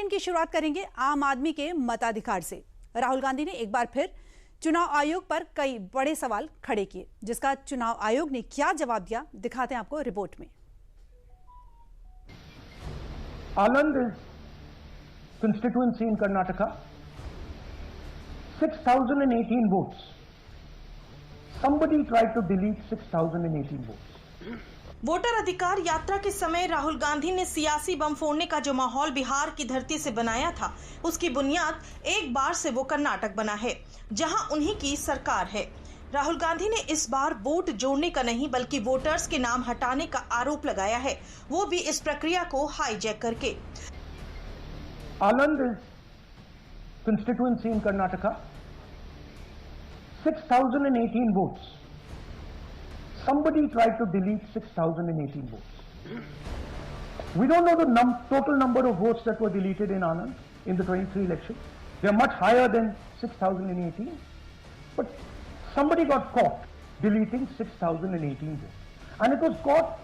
Bulletin की शुरुआत करेंगे आम आदमी के मताधिकार से। राहुल गांधी ने एक बार फिर चुनाव आयोग पर कई बड़े सवाल खड़े किए, जिसका चुनाव आयोग ने क्या जवाब दिया दिखाते हैं आपको रिपोर्ट में। Anand is constituency in Karnataka, 6,018 votes. Somebody tried to delete 6,018 votes. Voter अधिकार यात्रा के समय राहुल गांधी ने सियासी बम फोड़ने का जो माहौल बिहार की धरती से बनाया था, उसकी बुनियाद एक बार से वो कर्नाटक बना है, जहां उन्हीं की सरकार है। राहुल गांधी ने इस बार वोट जोड़ने का नहीं बल्कि वोटर्स के नाम हटाने का आरोप लगाया है, वो भी इस प्रक्रिया को हाईजैक करके। Anand is constituency in Karnataka, 6,018 votes. Somebody tried to delete 6,018 votes. We don't know the total number of votes that were deleted in Anand in the 23 election. They are much higher than 6,018. But somebody got caught deleting 6,018 votes. And it was caught,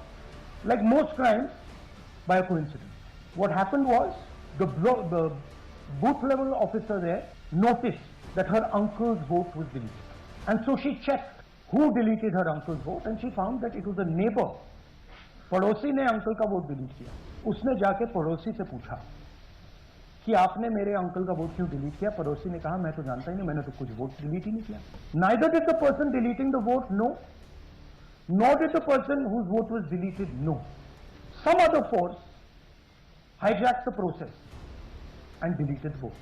like most crimes, by a coincidence. What happened was, the booth level officer there noticed that her uncle's vote was deleted. And so she checked who deleted her uncle's vote and she found that it was a neighbor. पड़ोसी ने uncle का vote delete किया। उसने जाके पड़ोसी से पूछा कि आपने मेरे अंकल का वोट क्यों डिलीट किया? पड़ोसी ने कहा मैं तो जानता ही नहीं, मैंने तो कुछ वोट डिलीट ही नहीं किया। Neither did the person deleting the vote know, nor did the person whose vote was deleted know. Some other force hijacked the process and deleted the vote.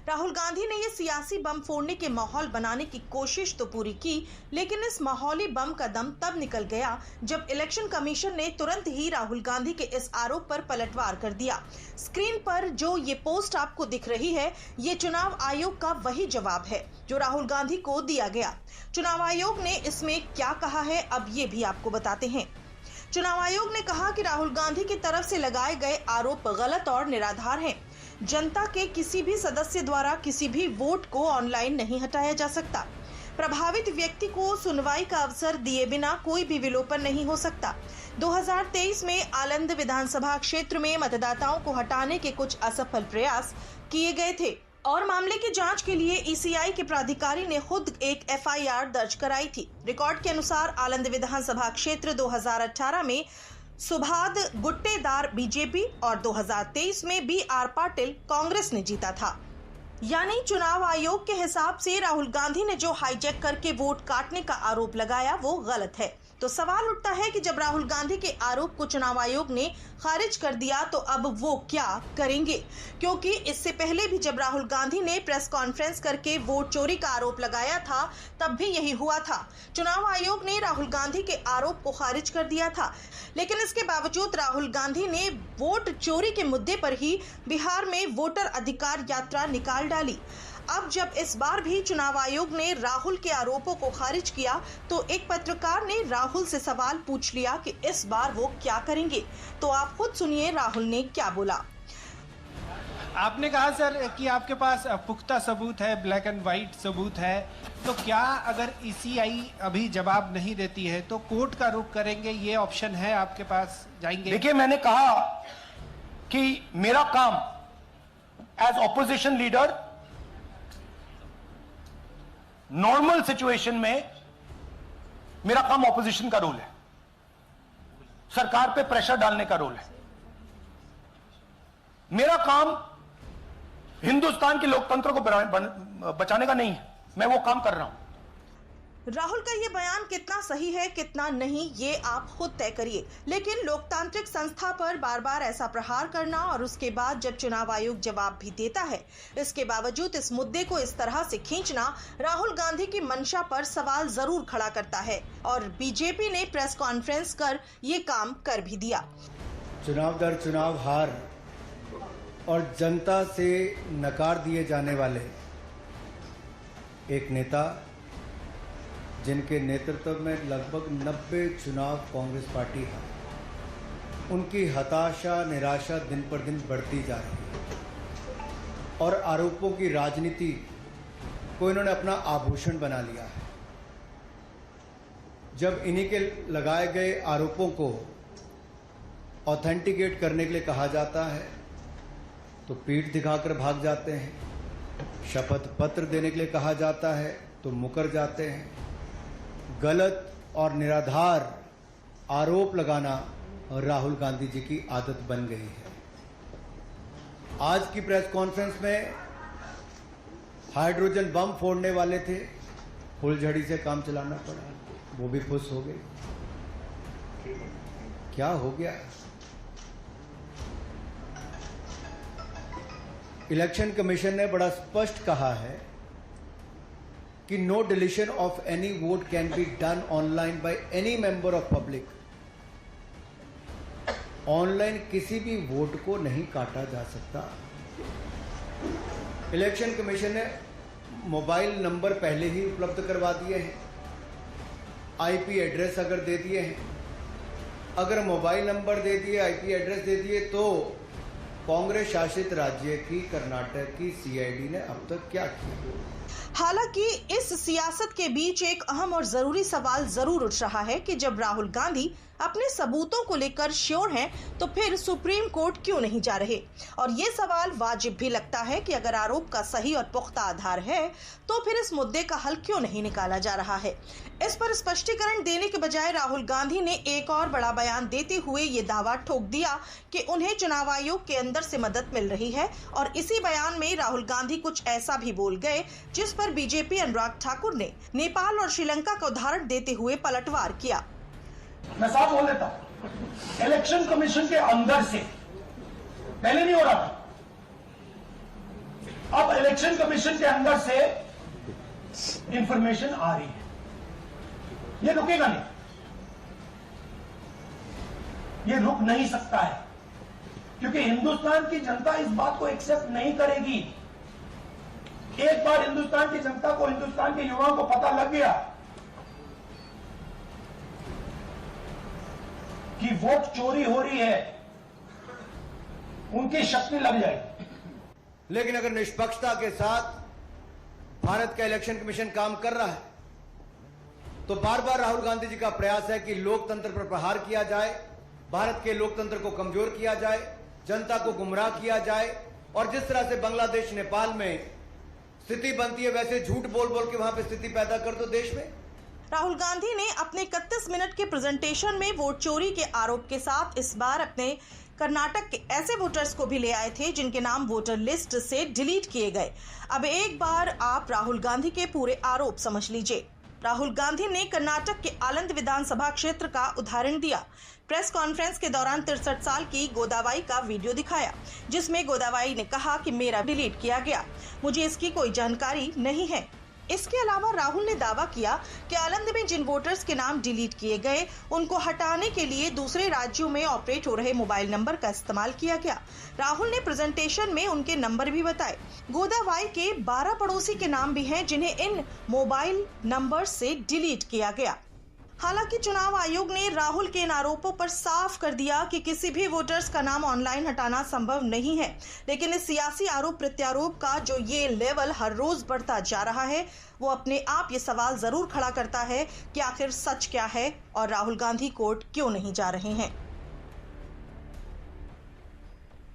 Rahul Gandhi ने ये सियासी बम फोड़ने के माहौल बनाने की कोशिश तो पूरी की, लेकिन इस माहौली बम का दम तब निकल गया जब इलेक्शन कमीशन ने तुरंत ही राहुल गांधी के इस आरोप पर पलटवार कर दिया। स्क्रीन पर जो ये पोस्ट आपको दिख रही है, ये चुनाव आयोग का वही जवाब है जो राहुल गांधी को दिया गया। चुनाव आयोग ने इसमें क्या कहा है, अब ये भी आपको बताते हैं। चुनाव आयोग ने कहा कि राहुल गांधी की तरफ से लगाए गए आरोप गलत और निराधार हैं। जनता के किसी भी सदस्य द्वारा किसी भी वोट को ऑनलाइन नहीं हटाया जा सकता। प्रभावित व्यक्ति को सुनवाई का अवसर दिए बिना कोई भी विलोपन नहीं हो सकता। 2023 में आलंद विधानसभा क्षेत्र में मतदाताओं को हटाने के कुछ असफल प्रयास किए गए थे और मामले की जांच के लिए ईसीआई के प्राधिकारी ने खुद एक एफआईआर दर्ज कराई थी। रिकॉर्ड के अनुसार आलंद विधानसभा क्षेत्र 2018 में सुभाद गुट्टेदार बीजेपी और 2023 में BR पाटिल कांग्रेस ने जीता था। यानी चुनाव आयोग के हिसाब से राहुल गांधी ने जो हाईजैक करके वोट काटने का आरोप लगाया वो गलत है। तो सवाल उठता है कि जब राहुल गांधी के आरोप को चुनाव आयोग ने खारिज कर दिया तो अब वो क्या करेंगे, क्योंकि इससे पहले भी जब राहुल गांधी ने प्रेस कॉन्फ्रेंस करके वोट चोरी का आरोप लगाया था तब भी यही हुआ था। चुनाव आयोग ने राहुल गांधी के आरोप को खारिज कर दिया था, लेकिन इसके बावजूद राहुल गांधी ने वोट चोरी के मुद्दे पर ही बिहार में वोटर अधिकार यात्रा निकाल डाली। अब जब इस बार भी चुनाव आयोग ने राहुल के आरोपों को खारिज किया तो एक पत्रकार ने राहुल से सवाल पूछ लिया कि इस बार वो क्या करेंगे। तो आप खुद सुनिए राहुल ने क्या बोला। आपने कहा सर कि आपके पास पुख्ता सबूत है, ब्लैक एंड व्हाइट सबूत है, तो क्या अगर ईसीआई अभी जवाब नहीं देती है तो कोर्ट का रुख करेंगे, ये ऑप्शन है आपके पास, जाएंगे? देखिए, मैंने कहा कि मेरा काम as opposition leader normal situation में मेरा काम ऑपोजिशन का रोल है, सरकार पे प्रेशर डालने का रोल है। मेरा काम हिंदुस्तान के लोकतंत्र को बचाने का नहीं है, मैं वो काम कर रहा हूं। राहुल का ये बयान कितना सही है कितना नहीं ये आप खुद तय करिए, लेकिन लोकतांत्रिक संस्था पर बार बार ऐसा प्रहार करना और उसके बाद जब चुनाव आयोग जवाब भी देता है, इसके बावजूद इस मुद्दे को इस तरह से खींचना राहुल गांधी की मंशा पर सवाल जरूर खड़ा करता है और बीजेपी ने प्रेस कॉन्फ्रेंस कर ये काम कर भी दिया। चुनाव दर चुनाव हार और जनता से नकार दिए जाने वाले एक नेता जिनके नेतृत्व में लगभग 90 चुनाव कांग्रेस पार्टी है, उनकी हताशा निराशा दिन पर दिन बढ़ती जा रही है और आरोपों की राजनीति को इन्होंने अपना आभूषण बना लिया है। जब इन्हीं के लगाए गए आरोपों को ऑथेंटिकेट करने के लिए कहा जाता है तो पीठ दिखाकर भाग जाते हैं, शपथ पत्र देने के लिए कहा जाता है तो मुकर जाते हैं। गलत और निराधार आरोप लगाना राहुल गांधी जी की आदत बन गई है। आज की प्रेस कॉन्फ्रेंस में हाइड्रोजन बम फोड़ने वाले थे, फुलझड़ी से काम चलाना पड़ा, वो भी खुश हो गए। क्या हो गया? इलेक्शन कमीशन ने बड़ा स्पष्ट कहा है कि no deletion of any vote can be done online by any member of public. Online किसी भी वोट को नहीं काटा जा सकता। इलेक्शन कमीशन ने मोबाइल नंबर पहले ही उपलब्ध करवा दिए हैं, आईपी एड्रेस अगर दे दिए हैं, अगर मोबाइल नंबर दे दिए, आईपी एड्रेस दे दिए, तो कांग्रेस शासित राज्य की कर्नाटक की सीआईडी ने अब तक क्या किया? हालांकि इस सियासत के बीच एक अहम और जरूरी सवाल जरूर उठ रहा है कि जब राहुल गांधी अपने सबूतों को लेकर श्योर हैं, तो फिर सुप्रीम कोर्ट क्यों नहीं जा रहे? और ये सवाल वाजिब भी लगता है कि अगर आरोप का सही और पुख्ता आधार है, तो फिर इस मुद्दे का हल क्यों नहीं निकाला जा रहा है? इस पर स्पष्टीकरण देने के बजाय राहुल गांधी ने एक और बड़ा बयान देते हुए ये दावा ठोक दिया कि उन्हें चुनाव आयोग के अंदर से मदद मिल रही है। और इसी बयान में राहुल गांधी कुछ ऐसा भी बोल गए जिस पर बीजेपी अनुराग ठाकुर ने नेपाल और श्रीलंका का उदाहरण देते हुए पलटवार किया। मैं साफ बोल देता हूं, इलेक्शन कमीशन के अंदर से पहले नहीं हो रहा था, अब इलेक्शन कमीशन के अंदर से इंफॉर्मेशन आ रही है। ये रुकेगा नहीं, ये रुक नहीं सकता है, क्योंकि हिंदुस्तान की जनता इस बात को एक्सेप्ट नहीं करेगी। एक बार हिंदुस्तान की जनता को, हिंदुस्तान के युवाओं को पता लग गया कि वोट चोरी हो रही है, उनकी शक्ति लग जाएगी। लेकिन अगर निष्पक्षता के साथ भारत का इलेक्शन कमीशन काम कर रहा है, तो बार बार राहुल गांधी जी का प्रयास है कि लोकतंत्र पर प्रहार किया जाए, भारत के लोकतंत्र को कमजोर किया जाए, जनता को गुमराह किया जाए। और जिस तरह से बांग्लादेश, नेपाल में स्थिति बनती है, वैसे झूठ बोल बोल के वहां पे स्थिति पैदा कर दो देश में। राहुल गांधी ने अपने 31 मिनट के प्रेजेंटेशन में वोट चोरी के आरोप के साथ इस बार अपने कर्नाटक के ऐसे वोटर्स को भी ले आए थे जिनके नाम वोटर लिस्ट से डिलीट किए गए। अब एक बार आप राहुल गांधी के पूरे आरोप समझ लीजिए। राहुल गांधी ने कर्नाटक के आलंद विधानसभा क्षेत्र का उदाहरण दिया। प्रेस कॉन्फ्रेंस के दौरान 63 साल की गोदाबाई का वीडियो दिखाया, जिसमें गोदाबाई ने कहा कि मेरा डिलीट किया गया, मुझे इसकी कोई जानकारी नहीं है। इसके अलावा राहुल ने दावा किया कि आलंद में जिन वोटर्स के नाम डिलीट किए गए, उनको हटाने के लिए दूसरे राज्यों में ऑपरेट हो रहे मोबाइल नंबर का इस्तेमाल किया गया। राहुल ने प्रेजेंटेशन में उनके नंबर भी बताए। गोदाबाई के 12 पड़ोसी के नाम भी हैं जिन्हें इन मोबाइल नंबर से डिलीट किया गया। हालांकि चुनाव आयोग ने राहुल के इन आरोपों पर साफ कर दिया कि किसी भी वोटर्स का नाम ऑनलाइन हटाना संभव नहीं है। लेकिन इस सियासी आरोप प्रत्यारोप का जो ये लेवल हर रोज बढ़ता जा रहा है, वो अपने आप ये सवाल जरूर खड़ा करता है कि आखिर सच क्या है और राहुल गांधी कोर्ट क्यों नहीं जा रहे हैं।